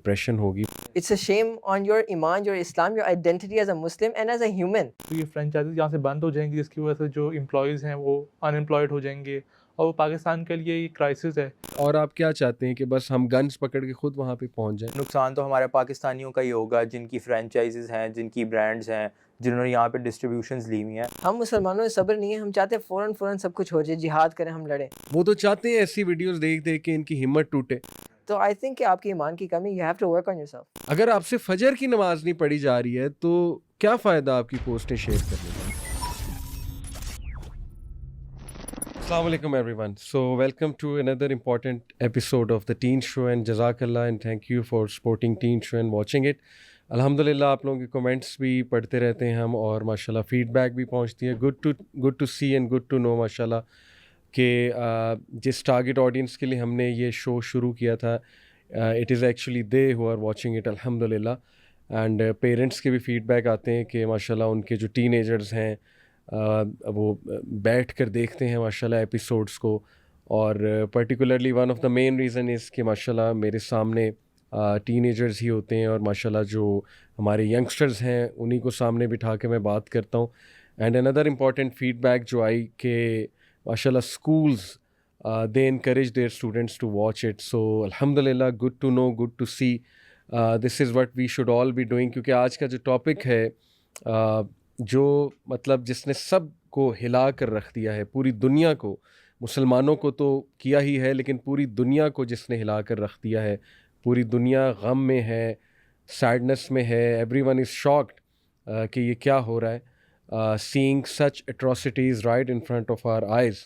Depression ہوگی. It's a shame on your iman, your Islam, your identity as a Muslim and as a human. تو یہ franchises یہاں سے بند ہو جائیں گی، جس کی وجہ سے جو امپلائیز ہیں وہ ان امپلائڈ ہو جائیں گے، اور وہ پاکستان کے لیے یہ کرائسس ہے. اور آپ کیا چاہتے ہیں کہ بس ہم گنز پکڑ کے خود وہاں پہ پہنچ جائیں؟ نقصان تو ہمارے پاکستانیوں کا ہی ہوگا، جن کی فرینچائزز ہیں، جن کی برانڈز ہیں، جنہوں نے یہاں پہ ڈسٹریبیوشنز لی ہوئی ہیں. ہم مسلمانوں میں صبر نہیں ہے، ہم چاہتے ہیں فوراً سب کچھ ہو جائے، جہاد کریں، ہم لڑیں. وہ تو چاہتے ہیں ایسی ویڈیوز دیکھ دیکھ کے ان کی ہمت ٹوٹے. تو آئی تھنک کہ آپ کی ایمان کی کمی، you have to work on yourself. اگر آپ سے فجر کی نماز نہیں پڑھی جا رہی ہے تو کیا فائدہ آپ کی پوسٹیں شیئر کرنے کا؟ السلام علیکم everyone. So welcome to another important episode of the Teen Show and Jazakallah and thank you for supporting Teen Show and watching it. الحمدللہ آپ لوگوں کے کمنٹس بھی پڑھتے رہتے ہیں ہم، اور ماشاءاللہ فیڈ بیک بھی پہنچتی ہے. Good to see and good to know ماشاءاللہ کہ جس ٹارگیٹ آڈینس کے لیے ہم نے یہ شو شروع کیا تھا، it is actually they who are watching it الحمدللہ. اینڈ پیرنٹس کے بھی فیڈ بیک آتے ہیں کہ ماشاءاللہ ان کے جو ٹین ایجرز ہیں وہ بیٹھ کر دیکھتے ہیں ماشاءاللہ ایپیسوڈس کو. اور particularly one of the main reason is کہ ماشاءاللہ میرے سامنے ٹین ایجرز ہی ہوتے ہیں، اور ماشاءاللہ جو ہمارے ینگسٹرز ہیں انہی کو سامنے بٹھا کے میں بات کرتا ہوں. And another important feedback جو آئی کہ ماشاءاللہ schools they encourage their students to watch it. So الحمدللہ good to know, good to see. This is what we should all be doing. کیونکہ آج کا جو ٹاپک ہے جو مطلب جس نے سب کو ہلا کر رکھ دیا ہے، پوری دنیا کو، مسلمانوں کو تو کیا ہی ہے لیکن پوری دنیا کو جس نے ہلا کر رکھ دیا ہے. پوری دنیا غم میں ہے، سیڈنس میں ہے. ایوری ون از شاکڈ کہ یہ کیا ہو رہا ہے. Seeing such atrocities right in front of our eyes.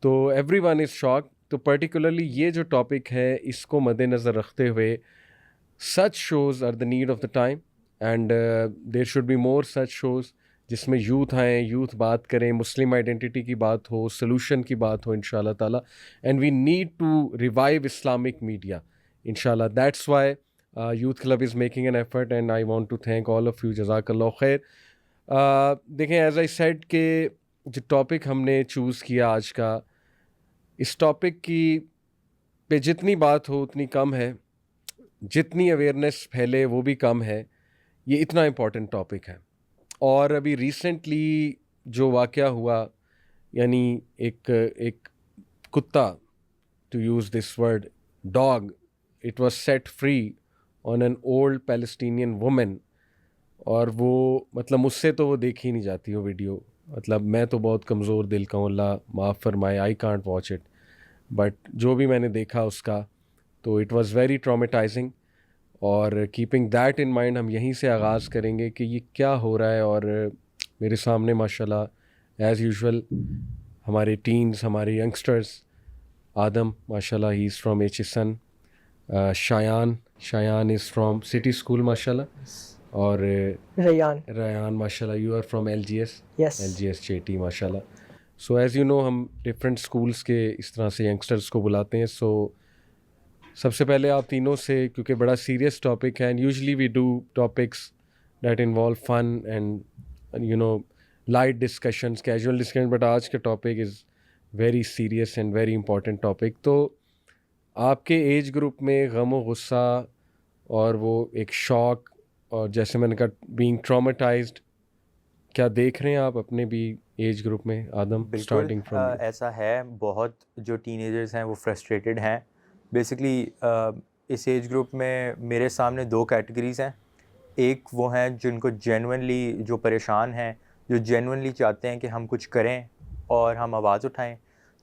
تو ایوری ون از شاکڈ. تو پرٹیکولرلی یہ جو ٹاپک ہے اس کو مد نظر رکھتے ہوئے such shows are the need of the time and there should be more such shows جس میں یوتھ آئیں، یوتھ بات کریں، مسلم آئیڈینٹی کی بات ہو، سلوشن کی بات ہو انشاءاللہ تعالیٰ. And we need to revive Islamic media انشاءاللہ. That's why youth club is making an effort and I want to thank all of you. جزاک اللہ خیر. دیکھیں ایز آئی سیڈ کہ جو ٹاپک ہم نے چوز کیا آج کا، اس ٹاپک کی پہ جتنی بات ہو اتنی کم ہے، جتنی اویئرنیس پھیلے وہ بھی کم ہے. یہ اتنا امپورٹنٹ ٹاپک ہے. اور ابھی ریسنٹلی جو واقعہ ہوا، یعنی ایک کتا، to use this word dog, it was set free on an old Palestinian woman. اور وہ مطلب مجھ سے تو وہ دیکھی نہیں جاتی وہ ویڈیو. مطلب میں تو بہت کمزور دل کا ہوں، اللہ معاف فرمائے، I can't watch it. But جو بھی میں نے دیکھا اس کا تو اٹ واز ویری ٹرامیٹائزنگ. اور کیپنگ دیٹ ان مائنڈ ہم یہیں سے آغاز کریں گے کہ یہ کیا ہو رہا ہے. اور میرے سامنے ماشاءاللہ ایز یوزول ہمارے ٹینز، ہمارے ینگسٹرز. آدم ماشاءاللہ he is from HSN. Shayan is from City School ماشاءاللہ. اور ریان ماشاءاللہ یو آر فرام LGS چیٹی ماشاءاللہ. سو ایز یو نو ہم ڈفرینٹ اسکولس کے اس طرح سے ینگسٹرس کو بلاتے ہیں. سو سب سے پہلے آپ تینوں سے، کیونکہ بڑا سیریس ٹاپک ہے، and usually we do topics that involve fun and you know light discussions, casual discussion, but آج کا topic is very serious and very important topic. تو آپ کے ایج گروپ میں غم و غصہ اور وہ ایک شوق، اور جیسے میں نے کہا بینگ ٹراماٹائزڈ، کیا دیکھ رہے ہیں آپ اپنے بھی ایج گروپ میں؟ آدم اسٹارٹنگ فرام. ایسا ہے، بہت جو ٹین ایجرز ہیں وہ فرسٹریٹڈ ہیں. بیسکلی اس ایج گروپ میں میرے سامنے دو کیٹیگریز ہیں. ایک وہ ہیں جن کو جینونلی، جو پریشان ہیں، جو جینونلی چاہتے ہیں کہ ہم کچھ کریں اور ہم آواز اٹھائیں.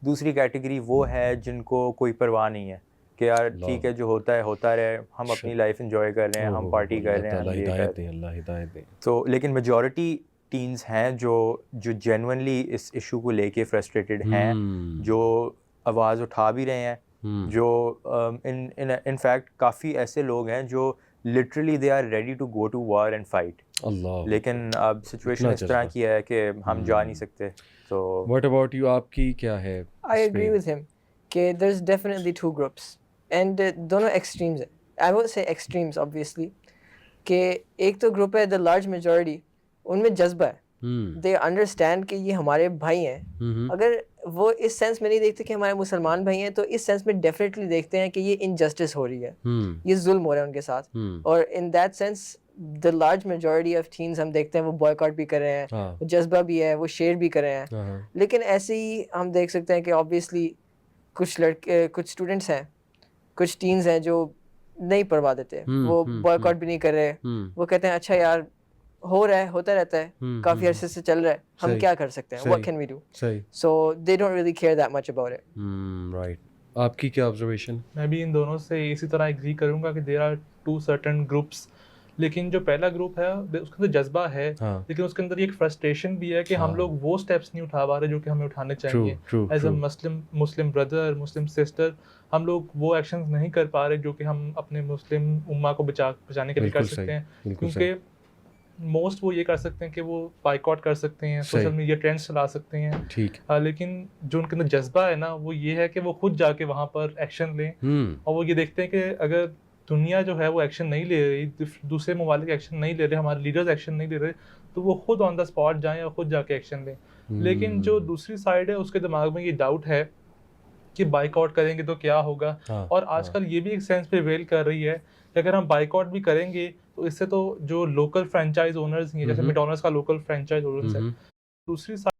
دوسری کیٹیگری وہ ہے جن کو کوئی پرواہ نہیں ہے کہ یار ٹھیک ہے جو ہوتا ہے ہوتا رہے، ہم اپنی لائف انجوائے کر رہے ہیں، ہم پارٹی کر رہے ہیں. اللہ ہدایت دے. تو لیکن میجورٹی ٹینز ہیں جو جینونلی اس ایشو کو لے کے فرسٹریٹڈ ہیں، جو آواز اٹھا بھی رہے ہیں، جو ان فیکٹ کافی ایسے لوگ ہیں جو literally they are ready to go to war and fight. لیکن اب سچویشن اس طرح کی ہے کہ ہم جا نہیں سکتے. تو واٹ اباؤٹ یو، آپ کی کیا ہے؟ I agree with him کہ there's definitely two groups and دونوں extremes ہیں. I would say extremes obviously کہ ایک تو گروپ ہے the large majority، ان میں جذبہ ہے. They understand کہ یہ ہمارے بھائی ہیں. اگر وہ اس سینس میں نہیں دیکھتے کہ ہمارے مسلمان بھائی ہیں, تو اس سینس میں ڈیفینیٹلی دیکھتے ہیں کہ یہ انجسٹس ہو رہی ہے, یہ ظلم ہو رہا ہے ان کے ساتھ. اور in that sense the large majority of teens ہم دیکھتے ہیں وہ بوائکاٹ بھی کر رہے ہیں, وہ جذبہ بھی ہے, وہ شیئر بھی کر رہے ہیں. لیکن ایسے ہی ہم دیکھ سکتے ہیں کہ آبویسلی کچھ کچھ اسٹوڈنٹس ہیں, کچھ ٹینز ہیں جو نہیں پرواہ دیتے, وہ بوائکاٹ بھی نہیں کر رہے, وہ کہتے ہیں اچھا یار ہو رہا ہے, ہوتا رہتا ہے, کافی عرصے سے چل رہا ہے, ہم کیا کر سکتے ہیں, what can we do, so they don't really care that much about it. Right. آپ کی کیا آبزرویشن؟ میں بھی ان دونوں سے اسی طرح ایگری کروں گا کہ there are two certain groups, لیکن جو پہلا گروپ ہے اس کے اندر جذبہ ہے, لیکن اس کے اندر ایک فرسٹریشن بھی ہے کہ ہم لوگ وہ اسٹیپس نہیں اٹھا پا رہے جو کہ ہمیں اٹھانے چاہیے. As a Muslim brother, Muslim sister, ہم لوگ وہ ایکشنز نہیں کر پا رہے جو کہ ہم اپنے مسلم امہ کو بچانے کے لیے کر سکتے ہیں. کیونکہ موسٹ وہ یہ کر سکتے ہیں کہ وہ بائیکاٹ کر سکتے ہیں, سوشل میڈیا ٹرینڈس چلا سکتے ہیں, لیکن جو ان کے اندر جذبہ ہے نا وہ یہ ہے کہ وہ خود جا کے وہاں پر ایکشن لیں, اور وہ یہ دیکھتے ہیں کہ اگر دنیا جو ہے وہ ایکشن نہیں لے رہی, دوسرے ممالک ایکشن نہیں لے رہے, ہمارے لیڈرز ایکشن نہیں لے رہے, تو وہ خود آن دا اسپاٹ جائیں اور خود جا کے ایکشن لیں. لیکن جو دوسری سائڈ ہے اس کے دماغ میں یہ ڈاؤٹ ہے کہ بائک آؤٹ کریں گے تو کیا ہوگا, اور آج کل یہ بھی ایک سینس پریویل کر رہی ہے کہ اگر ہم بائک آؤٹ بھی کریں گے تو اس سے تو جو لوکل فرینچائز اونرز ہیں, جیسے میکڈونلڈس کا لوکل فرینچائز اونرز ہے, دوسری